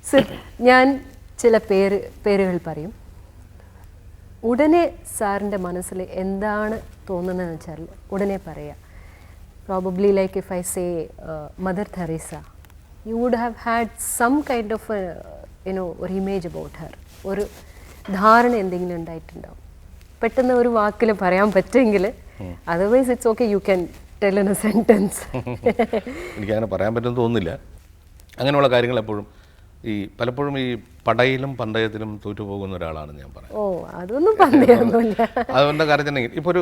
Sir, ഞാൻ ചില പേരുകൾ പറയും. ഉടനെ സാറിൻ്റെ മനസ്സിൽ എന്താണ് തോന്നുന്നതെന്ന് വെച്ചാൽ ഉടനെ പറയാം. Probably like if I say mother Teresa, you would have had some kind of ഒരു ഇമേജ് അബൌട്ട് ഹർ, ഒരു ധാരണ എന്തെങ്കിലും ഉണ്ടായിട്ടുണ്ടാവും. പെട്ടെന്ന് ഒരു വാക്കിൽ പറയാൻ പറ്റുമെങ്കിൽ, otherwise it's okay, you can tell in a sentence. എനിക്കങ്ങനെ പറയാൻ പറ്റുമെന്ന് തോന്നുന്നില്ല. അങ്ങനെയുള്ള കാര്യങ്ങൾ എപ്പോഴും പലപ്പോഴും ഈ പടയിലും പന്തയത്തിലും തോറ്റുപോകുന്ന ഒരാളാണ് ഞാൻ പറയുന്നത്. ഓ, അതൊന്നും പന്തയൊന്നുമില്ല. അതുകൊണ്ടാണ് കാര്യം ഇപ്പോൾ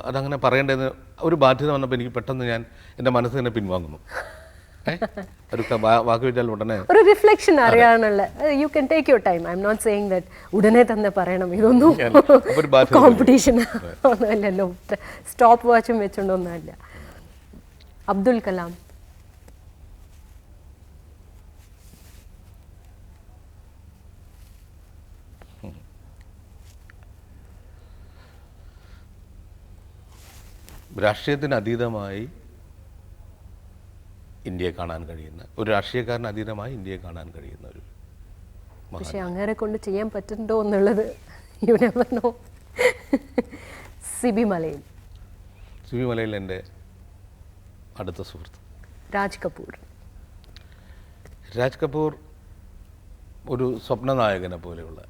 അതങ്ങനെ പറയേണ്ടത് ഒരു ബാധ്യത വന്നപ്പോൾ എനിക്ക് പെട്ടെന്ന് എൻ്റെ മനസ്സ് തന്നെ പിൻവാങ്ങുന്നു. ഒരു വാക്ക് വെച്ചാൽ ഉടനെ ഒരു റിഫ്ലക്ഷൻ അറിയാനുള്ള, you can take your time. I'm not saying that ഉടനെ തന്നെ പറയണം. ഇതൊന്നും കോമ്പറ്റീഷൻ ഒന്നുമല്ലല്ലോ, സ്റ്റോപ്പ് വാച്ചും വെച്ചോണ്ടൊന്നുമല്ല. അബ്ദുൽ കലാം. രാഷ്ട്രീയത്തിന് അതീതമായി ഇന്ത്യയെ കാണാൻ കഴിയുന്ന ഒരു രാഷ്ട്രീയക്കാരന് അതീതമായി ഇന്ത്യയെ കാണാൻ കഴിയുന്ന ഒരു. പക്ഷെ അങ്ങനെ കൊണ്ട് ചെയ്യാൻ പറ്റുന്നുണ്ടോ എന്നുള്ളത് you never know. Sibi Malayil. Sibi Malayil എൻ്റെ അടുത്ത സുഹൃത്ത്. രാജ് കപൂർ. രാജ് കപൂർ ഒരു സ്വപ്നനായകനെ പോലെയുള്ള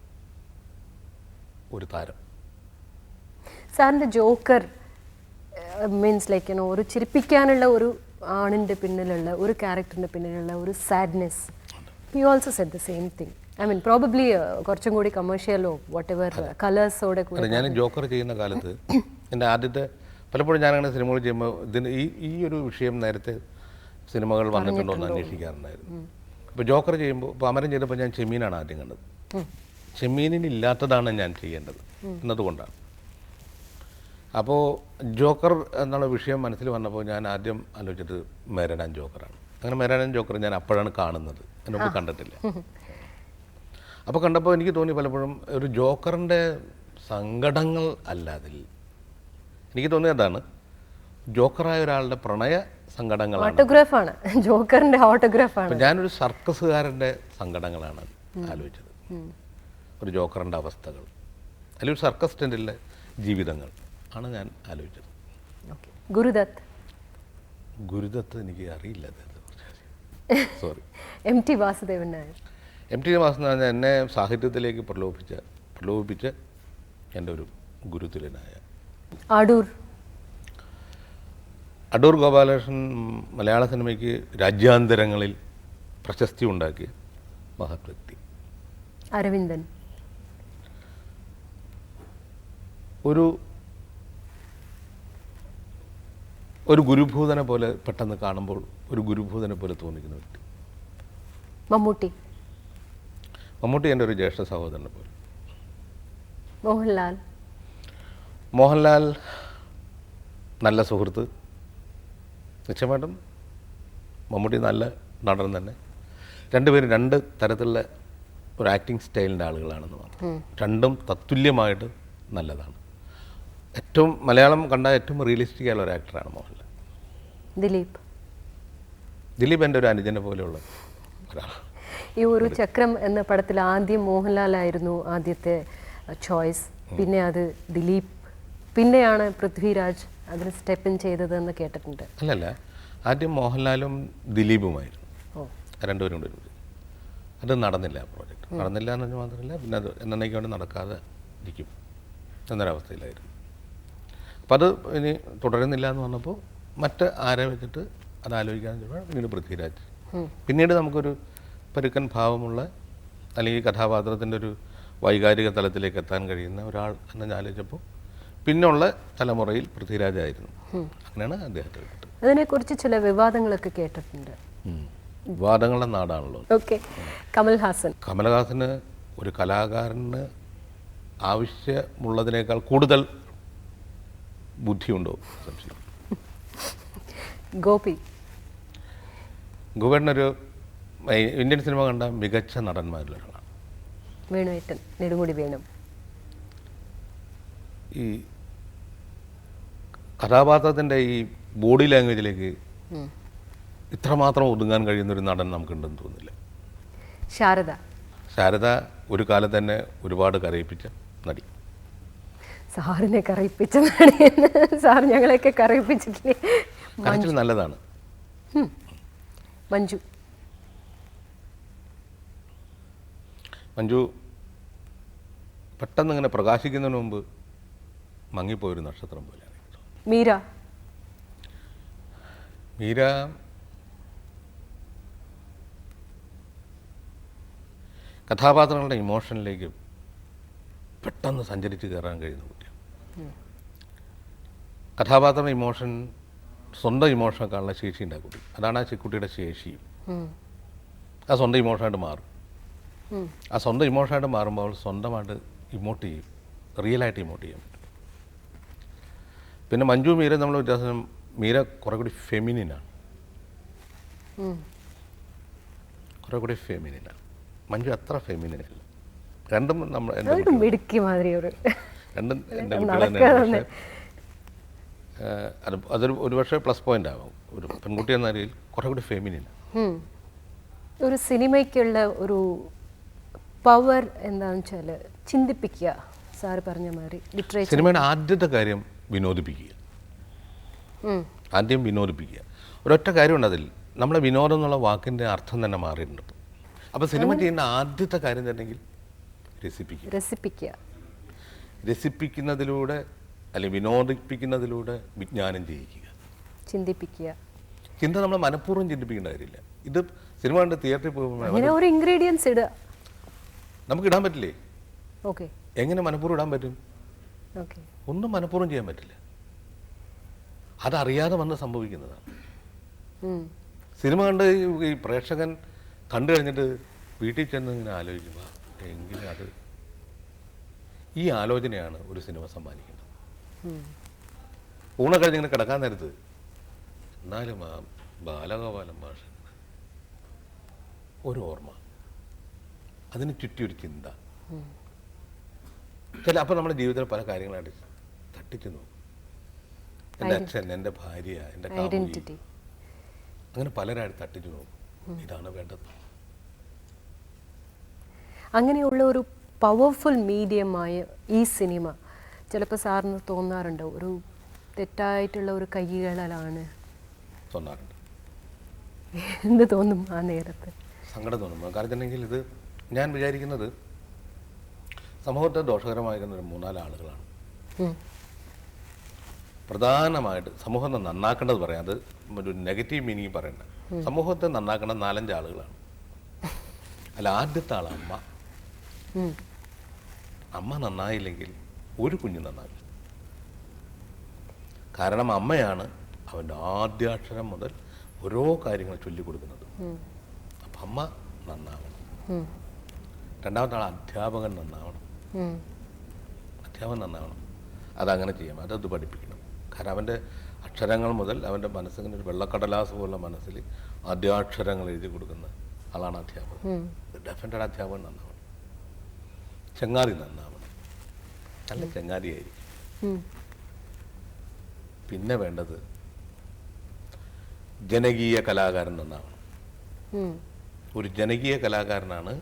ഒരു താരം. സാറിൻ്റെ ജോക്കർ മീൻസ് ലൈക്ക് ഒരു ചിരിപ്പിക്കാനുള്ള ഒരു ആണിൻ്റെ പിന്നിലുള്ള ഒരു ക്യാരക്ടറിൻ്റെ പിന്നിലുള്ള ഒരു sadness. You also said the same thing. I mean probably കുറച്ചും കൂടി കമേഴ്ഷ്യലോ വാട്ട് എവർ കളേഴ്സോടെ കൂടി. ഞാൻ ജോക്കർ ചെയ്യുന്ന കാലത്ത് എൻ്റെ ആദ്യത്തെ പലപ്പോഴും ഞാനങ്ങനെ സിനിമകൾ ചെയ്യുമ്പോൾ ഈ ഒരു വിഷയം നേരത്തെ സിനിമകൾ വന്നിട്ടുണ്ടോ എന്ന് അന്വേഷിക്കാറുണ്ടായിരുന്നു. ഇപ്പോൾ ജോക്കർ ചെയ്യുമ്പോൾ, ഇപ്പോൾ അമരം ചെയ്തപ്പോൾ ഞാൻ ചെമ്മീനാണ് ആദ്യം കണ്ടത്. ചെമ്മീനില്ലാത്തതാണ് ഞാൻ ചെയ്യേണ്ടത് എന്നതുകൊണ്ടാണ്. അപ്പോൾ ജോക്കർ എന്നുള്ള വിഷയം മനസ്സിൽ വന്നപ്പോൾ ഞാൻ ആദ്യം ആലോചിച്ചത് മെരാൻ ജോക്കറാണ്. അങ്ങനെ മെരാൻ ജോക്കർ ഞാൻ അപ്പോഴാണ് കാണുന്നത്, എന്നൊന്നും കണ്ടിട്ടില്ല. അപ്പോൾ കണ്ടപ്പോൾ എനിക്ക് തോന്നി പലപ്പോഴും ഒരു ജോക്കറിൻ്റെ സങ്കടങ്ങൾ അല്ലാതിൽ എനിക്ക് തോന്നിയത് അതാണ്, ജോക്കറായ ഒരാളുടെ പ്രണയ സങ്കടങ്ങളാണ്. ഓട്ടോഗ്രാഫാണ് ജോക്കറിൻ്റെ ഓട്ടോഗ്രാഫാണ്. ഞാനൊരു സർക്കസുകാരൻ്റെ സങ്കടങ്ങളാണ് ആലോചിച്ചത്, ഒരു ജോക്കറിൻ്റെ അവസ്ഥകൾ, അല്ലെങ്കിൽ ഒരു സർക്കസ് ടെൻറ്റിലെ ജീവിതങ്ങൾ ആണ് ഞാൻ ആലോചിച്ചത്. ഗുരുദത്ത്. ഗുരുദത്ത് എനിക്ക് അറിയില്ല. Sorry. M T Vasudevan Nair. M T Vasudevan Nair എന്നെ സാഹിത്യത്തിലേക്ക് പ്രലോഭിപ്പിച്ച എൻ്റെ ഒരു ഗുരുതുല്യനായ. അടൂർ. അടൂർ ഗോപാലകൃഷ്ണൻ മലയാള സിനിമയ്ക്ക് രാജ്യാന്തരങ്ങളിൽ പ്രശസ്തി ഉണ്ടാക്കിയ മഹത് വ്യക്തി. അരവിന്ദൻ. ഒരു ഗുരുഭൂതനെ പോലെ പെട്ടെന്ന് കാണുമ്പോൾ ഒരു ഗുരുഭൂതനെ പോലെ തോന്നിക്കുന്ന വ്യക്തി. മമ്മൂട്ടി. മമ്മൂട്ടി എൻ്റെ ഒരു ജ്യേഷ്ഠ സഹോദരനെ പോലെ. മോഹൻലാൽ. മോഹൻലാൽ നല്ല സുഹൃത്ത്. നിശ്ചയമായിട്ടും മമ്മൂട്ടി നല്ല നടൻ തന്നെ. രണ്ടുപേരും രണ്ട് തരത്തിലുള്ള ഒരു ആക്ടിങ് സ്റ്റൈലിൻ്റെ ആളുകളാണെന്ന് മാത്രം. രണ്ടും തത്തുല്യമായിട്ട് നല്ലതാണ്. ഏറ്റവും മലയാളം കണ്ട ഏറ്റവും റിയലിസ്റ്റിക് ആയുള്ള ഒരു ആക്ടറാണ് മോഹൻലാൽ. ദിലീപ്. ദിലീപ് എൻ്റെ ഒരു അനുജനെ പോലെയുള്ള ഒരാളാണ്. ഈ ഒരു ചക്രം എന്ന പടത്തിൽ ആദ്യം മോഹൻലാലായിരുന്നു ആദ്യത്തെ ചോയ്സ്, പിന്നെ അത് ദിലീപ്, പിന്നെയാണ് പൃഥ്വിരാജ് അതിന് സ്റ്റെപ്പ് ഇൻ ചെയ്തതെന്ന് കേട്ടിട്ടുണ്ട്. അല്ലല്ല, ആദ്യം മോഹൻലാലും ദിലീപുമായിരുന്നു. രണ്ടുപേരും കൂടെ ഒരു അത് നടന്നില്ല. ആ പ്രോജക്റ്റ് നടന്നില്ല എന്ന് മാത്രമല്ല, പിന്നെ അത് എന്നേക്ക് വേണ്ടി നടക്കാതെ ഇരിക്കും എന്നൊരവസ്ഥയിലായിരുന്നു. അപ്പം അത് ഇനി തുടരുന്നില്ല എന്ന് പറഞ്ഞപ്പോൾ മറ്റ് ആരെ വെച്ചിട്ട് അത് ആലോചിക്കാൻ പിന്നീട് പൃഥ്വിരാജ്. പിന്നീട് നമുക്കൊരു പരുക്കൻ ഭാവമുള്ള അല്ലെങ്കിൽ കഥാപാത്രത്തിൻ്റെ ഒരു വൈകാരിക തലത്തിലേക്ക് എത്താൻ കഴിയുന്ന ഒരാൾ എന്ന് ഞാൻ ആലോചിച്ചപ്പോൾ പിന്നുള്ള തലമുറയിൽ പൃഥ്വിരാജായിരുന്നു. അങ്ങനെയാണ് അദ്ദേഹത്തെ കിട്ടുന്നത്. അതിനെക്കുറിച്ച് ചില വിവാദങ്ങളൊക്കെ കേട്ടിട്ടുണ്ട്. വിവാദങ്ങളുടെ നാടാണല്ലോ. ഓക്കെ. കമൽഹാസൻ. കമൽഹാസന് ഒരു കലാകാരന് ആവശ്യമുള്ളതിനേക്കാൾ കൂടുതൽ ബുദ്ധിയുണ്ടോ സംശയം. ഗോപി. ഗോപേട്ടനൊരു ഇന്ത്യൻ സിനിമ കണ്ട മികച്ച നടന്മാരിലൊരാളാണ്. വേണുവേട്ടൻ. നെടുമുടി വേണു. ഈ കഥാപാത്രത്തിൻ്റെ ഈ ബോഡി ലാംഗ്വേജിലേക്ക് ഇത്രമാത്രം ഒതുങ്ങാൻ കഴിയുന്നൊരു നടൻ നമുക്കുണ്ടെന്ന് തോന്നുന്നില്ല. ശാരദ ഒരു കാലത്ത് തന്നെ ഒരുപാട് കരയിപ്പിച്ച നടി. സാറിനെ കറിയിപ്പിച്ച നടിയെന്ന് സാർ ഞങ്ങളെയൊക്കെ കറിയിപ്പിച്ചിട്ടില്ലേ? കരച്ചിൽ നല്ലതാണ്. മഞ്ജു പെട്ടെന്ന് ഇങ്ങനെ പ്രകാശിക്കുന്നതിന് മുമ്പ് മങ്ങിപ്പോയൊരു നക്ഷത്രം പോലെയാണ്. മീര കഥാപാത്രങ്ങളുടെ ഇമോഷനിലേക്ക് പെട്ടെന്ന് സഞ്ചരിച്ച് കയറാൻ കഴിയുന്ന കുട്ടിയാണ്. കഥാപാത്ര ഇമോഷൻ സ്വന്തം ഇമോഷനൊക്കെയുള്ള ശേഷി ഉണ്ടാകും കുട്ടി. അതാണ് ആ കുട്ടിയുടെ ശേഷിയും. ആ സ്വന്തം ഇമോഷനായിട്ട് മാറും. ആ സ്വന്തം ഇമോഷനായിട്ട് മാറുമ്പോൾ സ്വന്തമായിട്ട് ഇമോട്ട് ചെയ്യും, റിയലായിട്ട് ഇമോട്ട് ചെയ്യാൻ പറ്റും. പിന്നെ മഞ്ജു മീര നമ്മൾ വ്യത്യാസം, മീര കുറെ കൂടി ഫെമിനിനാണ്, കുറെ കൂടി ഫെമിനിനാണ്. മഞ്ജു അത്ര ഫെമിനിനല്ല. രണ്ടും നമ്മൾ രണ്ടും എൻ്റെ കുട്ടികൾ തന്നെയാണ്. അതൊരു ഒരുപക്ഷെ പ്ലസ് പോയിന്റ് ആവും. ഒരു പെൺകുട്ടി എന്ന നിലയിൽ കുറെ കൂടി ഫെമിനിനാണ്. ഒരു സിനിമയ്ക്കുള്ള ഒരു പവർ എന്താണെന്ന് വെച്ചാൽ ചിന്തിപ്പിക്കുക. സാറ് പറഞ്ഞ മാതിരി സിനിമയുടെ ആദ്യത്തെ കാര്യം വിനോദിപ്പിക്കുക. ആദ്യം വിനോദിപ്പിക്കുക. ഒരൊറ്റ കാര്യമുണ്ട് അതിൽ. നമ്മളെ വിനോദം എന്നുള്ള വാക്കിൻ്റെ അർത്ഥം തന്നെ മാറിയിട്ടുണ്ട്. അപ്പോൾ സിനിമ ചെയ്യേണ്ട ആദ്യത്തെ കാര്യം തന്നെങ്കിൽ രസിപ്പിക്കുന്നതിലൂടെ അല്ലെങ്കിൽ വിനോദിപ്പിക്കുന്നതിലൂടെ വിജ്ഞാനം ചെയ്യിക്കുക, ചിന്തിപ്പിക്കുക. ചിന്ത നമ്മൾ മനഃപൂർവ്വം ചിന്തിപ്പിക്കേണ്ട കാര്യമില്ല. ഇത് സിനിമ കണ്ട് തിയേറ്ററിൽ പോകുമ്പോൾ ഒരു ഇൻഗ്രീഡിയൻസ് ഇടുക നമുക്ക് ഇടാൻ പറ്റില്ലേ? ഓക്കെ, എങ്ങനെ മനഃപൂർവ്വം ഇടാൻ പറ്റും? ഒന്നും മനഃപൂർവ്വം ചെയ്യാൻ പറ്റില്ല. അതറിയാതെ വന്ന് സംഭവിക്കുന്നതാണ്. സിനിമ കണ്ട് ഈ പ്രേക്ഷകൻ കണ്ടു കഴിഞ്ഞിട്ട് വീട്ടിൽ ചെന്ന് ഇങ്ങനെ ആലോചിക്കുമ്പോൾ എങ്കിലും അത് ഈ ആലോചനയാണ് ഒരു സിനിമ സമ്മാനിക്കുന്നത്. ഊണ കഴിഞ്ഞിങ്ങനെ കിടക്കാൻ നേരത്ത് എന്നാലും ആ ബാലഗോപാലൻ ഭാഷ ഒരു ഓർമ്മ, അതിന് ചുറ്റിയൊരു ചിന്ത. അപ്പോൾ നമ്മുടെ ജീവിതത്തിൽ പല കാര്യങ്ങളായിട്ട് തട്ടിച്ചു നോക്കും. എൻ്റെ അച്ഛൻ, എൻ്റെ ഭാര്യ, എൻ്റെ കാമുകി, അങ്ങനെ പലരായിട്ട് തട്ടിച്ചു നോക്കും. ഇതാണ് വേണ്ടത്. അങ്ങനെയുള്ള ഒരു പവർഫുൾ മീഡിയമായ ഈ സിനിമ ചിലപ്പോൾ സാറിന് തോന്നാറുണ്ടോ ഒരു തെറ്റായിട്ടുള്ള ഒരു കൈകളാണ്? തോന്നാറുണ്ട്. എന്ത് തോന്നും ആ നേരത്ത്? സങ്കടം തോന്നും. കാരണം ഇത് ഞാൻ വിചാരിക്കുന്നത് സമൂഹത്തെ ദോഷകരമായിരിക്കുന്ന ഒരു 3-4 ആളുകളാണ് പ്രധാനമായിട്ട്. സമൂഹത്തെ നന്നാക്കേണ്ടത് പറയാം, അത് ഒരു നെഗറ്റീവ് മീനിങ് പറയണ്ട. സമൂഹത്തെ നന്നാക്കേണ്ട 4-5 ആളുകളാണ്. അല്ല, ആദ്യത്തെ ആൾ അമ്മ. അമ്മ നന്നായില്ലെങ്കിൽ ഒരു കുഞ്ഞ് നന്നാവില്ല. കാരണം അമ്മയാണ് അവൻ്റെ ആദ്യാക്ഷരം മുതൽ ഓരോ കാര്യങ്ങൾ ചൊല്ലിക്കൊടുക്കുന്നത്. അപ്പം അമ്മ നന്നാവണം. രണ്ടാമത്തെ ആൾ അധ്യാപകൻ നന്നാവണം. അധ്യാപകൻ നന്നാവണം. അതങ്ങനെ ചെയ്യാം, അതത് പഠിപ്പിക്കണം. കാരണം അവൻ്റെ അക്ഷരങ്ങൾ മുതൽ അവൻ്റെ മനസ്സിന് ഒരു വെള്ളക്കടലാസ് പോലുള്ള മനസ്സിൽ ആദ്യാക്ഷരങ്ങൾ എഴുതി കൊടുക്കുന്ന ആളാണ് അധ്യാപകൻ. ഡെഫിനറ്റ് അധ്യാപകൻ നന്നാവണം. ചങ്ങാതി നന്നാവണം, നല്ല ചങ്ങാതിയായിരിക്കും. പിന്നെ വേണ്ടത് ജനകീയ കലാകാരൻ നന്നാവണം. ഒരു ജനകീയ കലാകാരനാണ്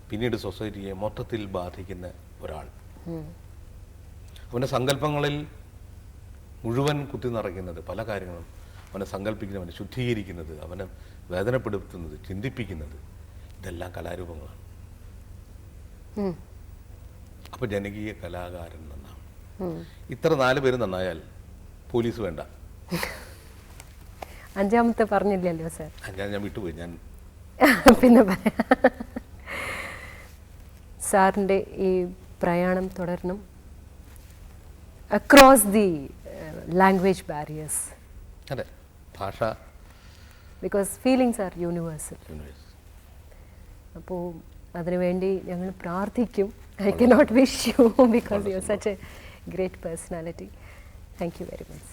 പിന്നീട് സൊസൈറ്റിയെ മൊത്തത്തിൽ ബാധിക്കുന്ന ഒരാൾ. അവൻ്റെ സങ്കല്പങ്ങളിൽ മുഴുവൻ കുത്തി നിറയ്ക്കുന്നത് പല കാര്യങ്ങളും. അവനെ സങ്കല്പിക്കുന്നത്, അവനെ ശുദ്ധീകരിക്കുന്നത്, അവനെ വേദനപ്പെടുത്തുന്നത്, ചിന്തിപ്പിക്കുന്നത്, ഇതെല്ലാം കലാരൂപങ്ങളാണ്. അപ്പോൾ ജനകീയ കലാകാരൻ നന്നാവണം. ഇത്ര 4 പേര് നന്നായാൽ പോലീസ് വേണ്ട. 5ാമത്തെ പറഞ്ഞില്ലല്ലോ സാർ. 5 ഞാൻ വിട്ടുപോയി. ഞാൻ പിന്നെ സാറിൻ്റെ ഈ പ്രയാണം തുടരണം അക്രോസ് ദി ലാംഗ്വേജ് ബാരിയേഴ്സ്. അതെ, ഭാഷ, ബിക്കോസ് ഫീലിങ്സ് ആർ യൂണിവേഴ്സൽ. അപ്പോൾ അതിനുവേണ്ടി ഞങ്ങൾ പ്രാർത്ഥിക്കും. I cannot wish you because you are such a great personality. Thank you very much.